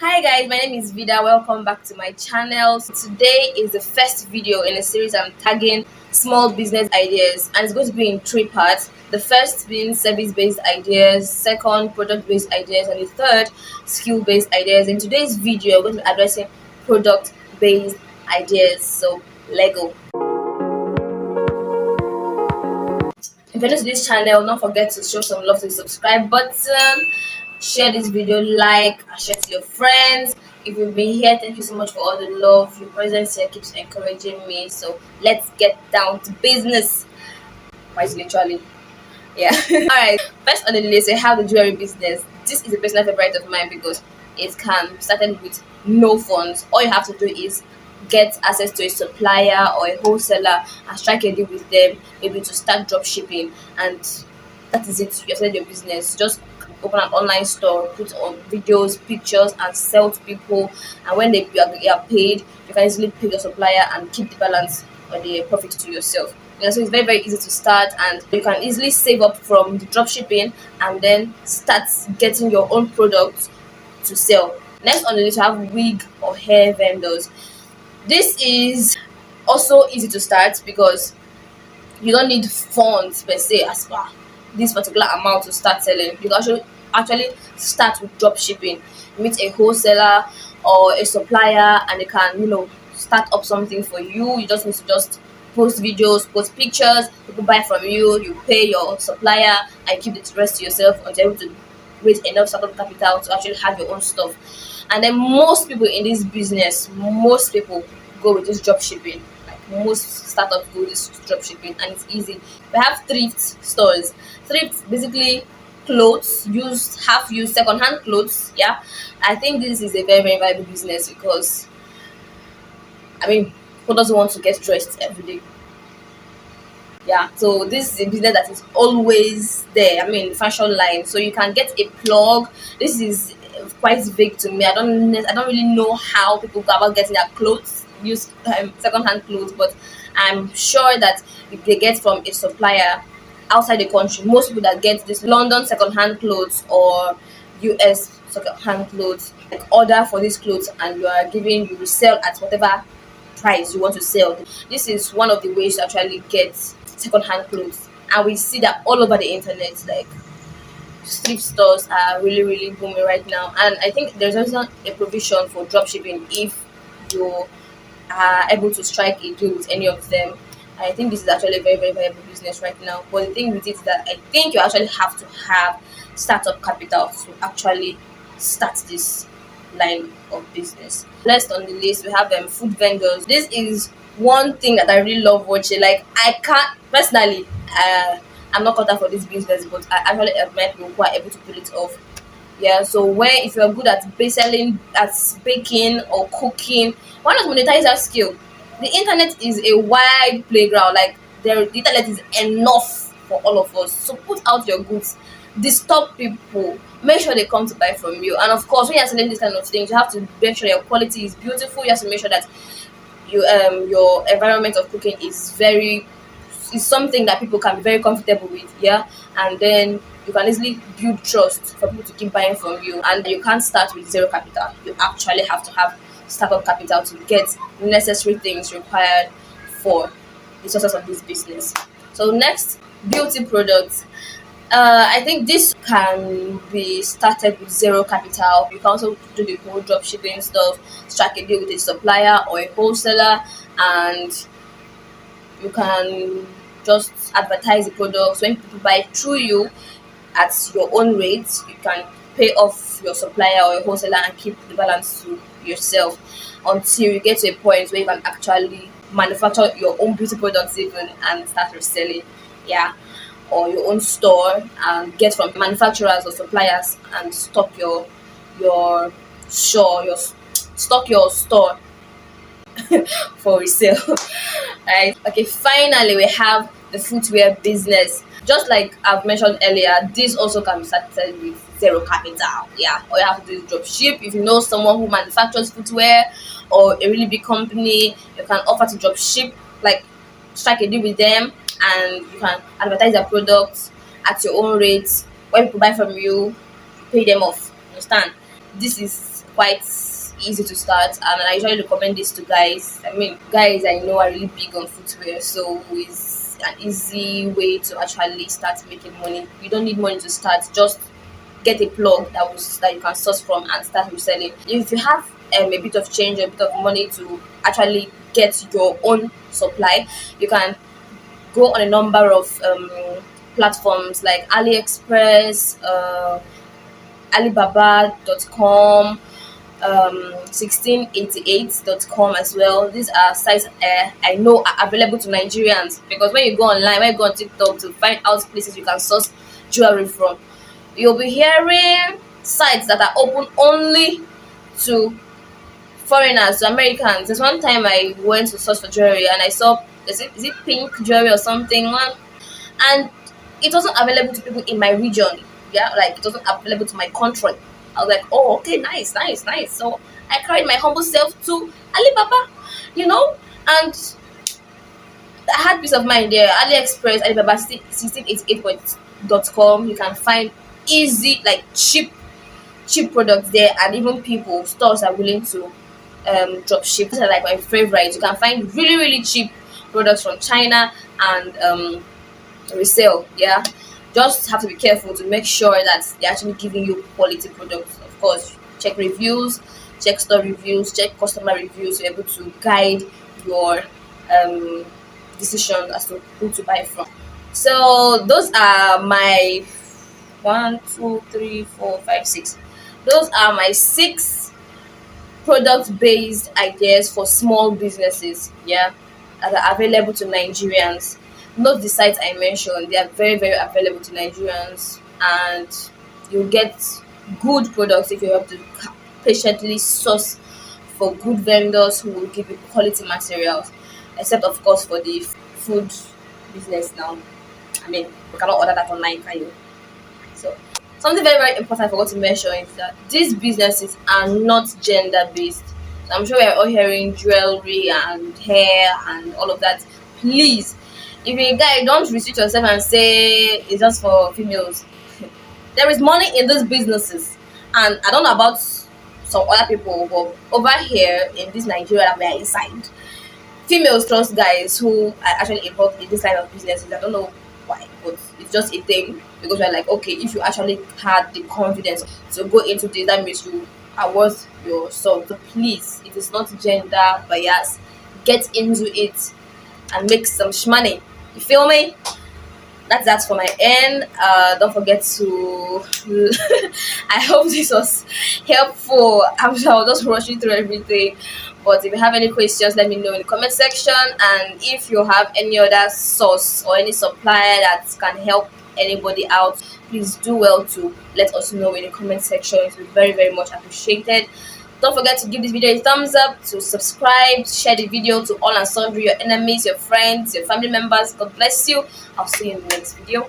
Hi guys, my name is Vida. Welcome back to my channel. So today is the first video in a series I'm tagging small business ideas, and it's going to be in three parts. The first being service-based ideas, second product-based ideas, and the third skill-based ideas. In today's video, we're going to be addressing product-based ideas. So let's go. If you're new to this channel, don't forget to show some love to the subscribe button, share this video, like and share to your friends. If you've been here, thank you so much for all the love. Your presence here keeps encouraging me. So let's get down to business. Quite literally. Yeah. Alright. First on the list, we have the jewelry business. This is a personal favorite of mine because it can be started with no funds. All you have to do is get access to a supplier or a wholesaler and strike a deal with them, maybe to start drop shipping, and that is it. You started your business. Just open an online store, put on videos, pictures, and sell to people. And when you are paid, you can easily pay your supplier and keep the balance or the profit to yourself. So it's very easy to start, and you can easily save up from the drop shipping and then start getting your own products to sell. Next on the list, you have wig or hair vendors. This is also easy to start because you don't need funds per se as far this particular amount to start selling. You can actually start with drop shipping. Meet a wholesaler or a supplier, and they can start up something for you. You just need to just post videos, post pictures, people buy from you, you pay your supplier, and keep the rest to yourself until you're able to raise enough startup capital to actually have your own stuff. And then most people in this business, most people go with this drop shipping. Like most startups do this drop shipping, and it's easy. We have thrift stores. Thrift basically clothes, used, half used, second-hand clothes. Yeah, I think this is a very viable business because who doesn't want to get dressed every day? Yeah, so this is a business that is always there. Fashion line, so you can get a plug. This is quite vague to me. I don't really know how people go about getting their clothes, use second-hand clothes, but I'm sure that if they get from a supplier outside the country, most people that get this London second-hand clothes or US second-hand clothes, like, order for these clothes, and you will sell at whatever price you want to sell. This is one of the ways to actually get second-hand clothes, and we see that all over the internet. Like, thrift stores are really booming right now, and I think there's also a provision for drop shipping if you are able to strike a deal with any of them. I think this is actually a very viable business right now. But the thing with it is that I think you actually have to have startup capital to actually start this line of business. Next on the list, we have food vendors. This is one thing that I really love watching. Like, I can't personally, I'm not cut out for this business, but I actually admire people who are able to pull it off. Yeah, so where if you're good at selling, at baking or cooking, why not monetize that skill? The internet is a wide playground. Like, the internet is enough for all of us. So put out your goods, disturb people, make sure they come to buy from you. And of course, when you're selling this kind of things, you have to make sure your quality is beautiful. You have to make sure that your environment of cooking is something that people can be very comfortable with. Yeah, and then you can easily build trust for people to keep buying from you. And you can't start with zero capital. You actually have to have startup capital to get necessary things required for the success of this business. So next, beauty products. I think this can be started with zero capital. You can also do the whole drop shipping stuff, strike a deal with a supplier or a wholesaler, and you can just advertise the products. When people buy through you at your own rates, you can pay off your supplier or your wholesaler and keep the balance to yourself until you get to a point where you can actually manufacture your own beauty products even and start reselling. Yeah, or your own store and get from manufacturers or suppliers and your store your stock your store for resale. Right. Okay, finally we have the footwear business. Just like I've mentioned earlier, this also can be started with zero capital. Yeah, all you have to do is drop ship. If you know someone who manufactures footwear or a really big company, you can offer to drop ship, like strike a deal with them, and you can advertise their products at your own rates. When people buy from you, pay them off. Understand? This is quite easy to start, and I usually recommend this to guys. I mean, guys I know are really big on footwear, so it's an easy way to actually start making money. You don't need money to start, just get a plug that you can source from and start reselling. If you have a bit of change, a bit of money to actually get your own supply, you can go on a number of platforms like AliExpress, Alibaba.com, 1688.com as well. These are sites I know are available to Nigerians, because when you go online, when you go on TikTok to find out places you can source jewelry from, you'll be hearing sites that are open only to foreigners, to Americans. There's one time I went to search for jewelry and I saw, is it pink jewelry or something, and it wasn't available to people in my region. Yeah, like it wasn't available to my country. I was like, oh, okay, nice, nice, nice. So I carried my humble self to Alibaba, and I had peace of mind there. AliExpress, Alibaba, 1688.com. You can find easy, like cheap products there, and even people, stores are willing to drop ship. These are like my favorites. You can find really, really cheap products from China and resell. Yeah, just have to be careful to make sure that they're actually giving you quality products. Of course, check reviews, check store reviews, check customer reviews to be able to guide your decision as to who to buy from. So those are my 1, 2, 3, 4, 5, 6. Those are my 6 product-based ideas for small businesses. Yeah, that are available to Nigerians. Note the sites I mentioned; they are very, very available to Nigerians, and you get good products if you have to patiently source for good vendors who will give you quality materials. Except, of course, for the food business now. I mean, you cannot order that online, can you? So, something very, very important I forgot to mention is that these businesses are not gender based. So I'm sure we're all hearing jewelry and hair and all of that. Please, if you're a guy, don't restrict yourself and say it's just for females. There is money in these businesses, and I don't know about some other people, but over here in this Nigeria that we are inside, females trust guys who are actually involved in this line of businesses. I don't know why, but it's just a thing, because we're like, okay, if you actually had the confidence to go into this, that means you are worth your salt. So please, it is not gender bias. Get into it and make some money. You feel me? That's that for my end. Don't forget to I hope this was helpful. I'm sure I'll just rush you through everything, but if you have any questions, let me know in the comment section. And if you have any other source or any supplier that can help anybody out, please do well to let us know in the comment section. It will be very, very much appreciated. Don't forget to give this video a thumbs up, to subscribe, share the video to all and sundry, your enemies, your friends, your family members. God bless you. I'll see you in the next video.